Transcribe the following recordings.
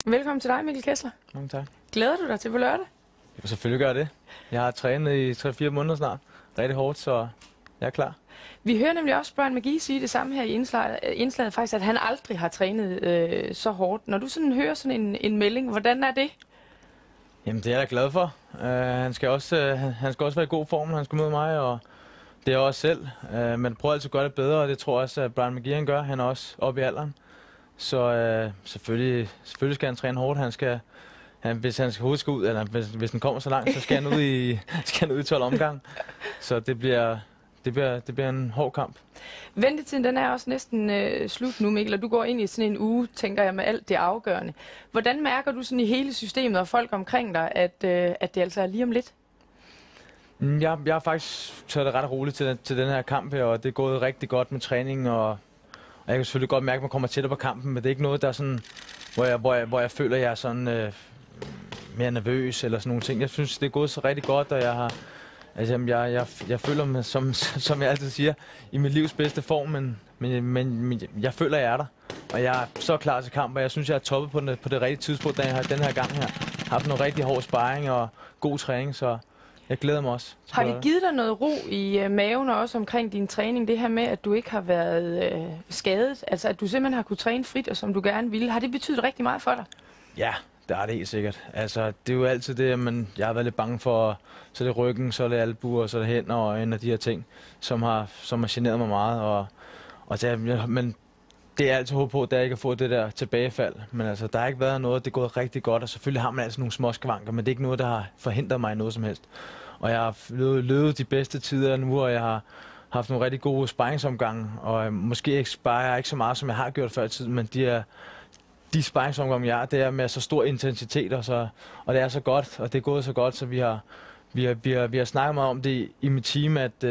Velkommen til dig, Mikkel Kessler. Mange tak. Glæder du dig til på lørdag? Jeg vil selvfølgelig gøre det. Jeg har trænet i 3-4 måneder snart. Rigtig hårdt, så jeg er klar. Vi hører nemlig også Brian McGee sige det samme her i indslaget faktisk, at han aldrig har trænet så hårdt. Når du sådan hører sådan en melding, hvordan er det? Jamen, det er jeg da glad for. Han skal også være i god form, når han skal møde mig, og det er jeg også selv. Men prøver altid at gøre det bedre, og det tror jeg også, at Brian McGee han gør. Han er også oppe i alderen. Så selvfølgelig skal han træne hårdt. Hvis han skal ud, eller hvis den kommer så langt, så skal han ud i 12 omgang. Så det bliver en hård kamp. Ventetiden den er også næsten slut nu, Mikkel, og du går ind i sådan en uge, tænker jeg, med alt det afgørende. Hvordan mærker du sådan i hele systemet og folk omkring dig, at det altså er lige om lidt? Jeg har faktisk taget det ret roligt til den her kamp her, og det er gået rigtig godt med træningen, og jeg kan selvfølgelig godt mærke, at man kommer tættere på kampen, men det er ikke noget, der er sådan, hvor jeg føler, at jeg er sådan mere nervøs eller sådan nogle ting. Jeg synes, det er gået så rigtig godt, og jeg føler mig, som jeg altid siger, i mit livs bedste form, men jeg føler, at jeg er der. Og jeg er så klar til kamp, og jeg synes, jeg er toppet på det rigtige tidspunkt, da jeg har den her gang her. Jeg har haft noget rigtig hård sparring og god træning, så jeg glæder mig også. Har det givet dig noget ro i maven og også omkring din træning, det her med, at du ikke har været skadet? Altså, at du simpelthen har kunnet træne frit, og som du gerne ville. Har det betydet rigtig meget for dig? Ja, det er det helt sikkert. Altså, det er jo altid det, at jeg har været lidt bange for, så er det ryggen, så er det albuer, så er det hænder og en af de her ting, som har generet mig meget. Men det er altid håb på, at jeg ikke har fået det der tilbagefald. Men altså, der har ikke været noget, det er gået rigtig godt, og selvfølgelig har man altså nogle små skavanker, men det er ikke noget, der har forhindret mig i noget som helst. Og jeg har løbet de bedste tider nu, og jeg har haft nogle rigtig gode sparringsomgange, og måske sparer jeg ikke så meget, som jeg har gjort før i tiden, men de sparringsomgange, jeg har, det er med så stor intensitet, og det er så godt, og det er gået så godt, så vi har snakket meget om det i mit team, at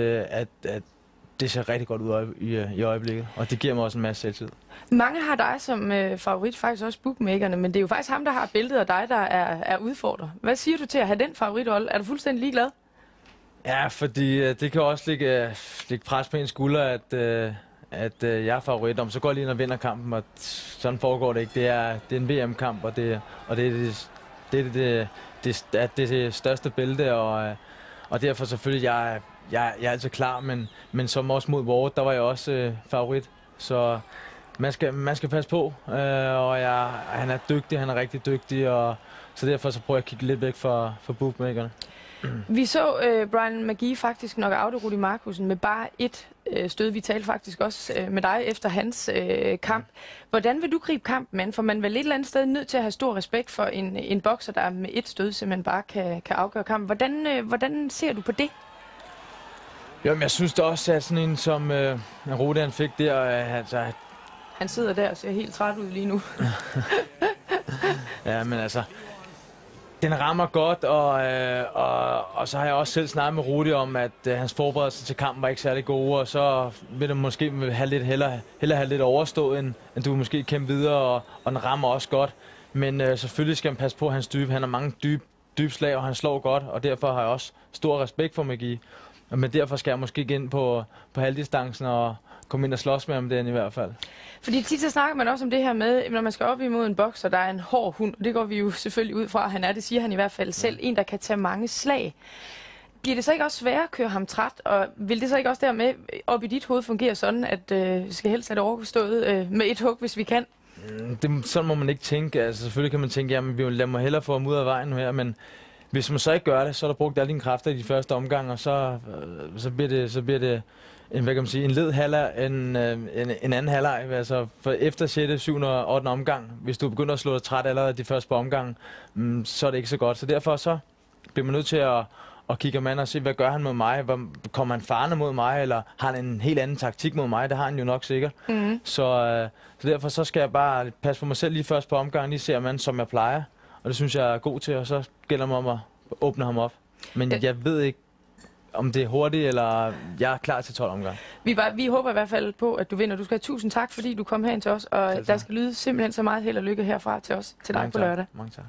det ser rigtig godt ud i øjeblikket, og det giver mig også en masse selvtid. Mange har dig som favorit, faktisk også bookmakerne, men det er jo faktisk ham, der har billedet af dig, der er udfordrer. Hvad siger du til at have den favoritrolle? Er du fuldstændig ligeglad? Ja, fordi det kan også ligge pres på en skulder, at jeg er favorit, så går jeg lige ind og vinder kampen, og sådan foregår det ikke. Det er en VM-kamp, og det er det største bælte, og derfor selvfølgelig, jeg er altid klar, men som også mod Ward, der var jeg også favorit, så man skal passe på, og han er dygtig, han er rigtig dygtig, og så derfor så prøver jeg at kigge lidt væk fra bookmakerne. Vi så Brian McGee faktisk nok out Rudi Markussen med bare et stød. Vi talte faktisk også med dig efter hans kamp. Hvordan vil du gribe kampen an? For man er vel et eller andet sted nødt til at have stor respekt for en bokser, der med et stød simpelthen bare kan afgøre kampen. Hvordan ser du på det? Jamen, jeg synes da også, at sådan en som Rudi han fik der, altså... Han sidder der og ser helt træt ud lige nu. Ja, men altså... Den rammer godt, og så har jeg også selv snakket med Rudi om, at hans forberedelse til kampen var ikke særlig gode, og så vil det måske hellere have lidt overstået, end du måske kæmpe videre, og den rammer også godt. Men selvfølgelig skal man passe på hans dybe. Han har mange dybe slag, og han slår godt, og derfor har jeg også stor respekt for McGee. Men derfor skal jeg måske gå ind på halvdistancen og komme ind og slås med ham den i hvert fald. Fordi tit så snakker man også om det her med, når man skal op imod en bokser, der er en hård hund, og det går vi jo selvfølgelig ud fra, han er, det siger han i hvert fald selv, en der kan tage mange slag. Bliver det så ikke også sværere at køre ham træt, og vil det så ikke også dermed op i dit hoved fungere sådan, at vi skal helst have det overstået med et hug, hvis vi kan? Sådan må man ikke tænke. Altså selvfølgelig kan man tænke, jamen vi lader mig hellere få ham ud af vejen her, men hvis man så ikke gør det, så er der brugt alle dine kræfter i de første omgang, og så bliver det en led halvleg, en anden halvleg. Altså for efter 6., 7. og 8. omgang, hvis du begynder at slå dig træt allerede de første par omgange, så er det ikke så godt. Så derfor så bliver man nødt til at kigge ham an og se, hvad gør han mod mig? Kommer han farende mod mig, eller har han en helt anden taktik mod mig? Det har han jo nok sikkert. Så derfor så skal jeg bare passe på mig selv lige først på omgangen, lige se ham som jeg plejer. Og det synes jeg er god til, og så gælder det om at åbne ham op. Men jeg ved ikke, om det er hurtigt, eller jeg er klar til 12 omgang. Vi håber i hvert fald på, at du vinder. Du skal have tusind tak, fordi du kom herind til os, og der skal lyde simpelthen så meget held og lykke herfra til os, til dig på lørdag. Mange tak.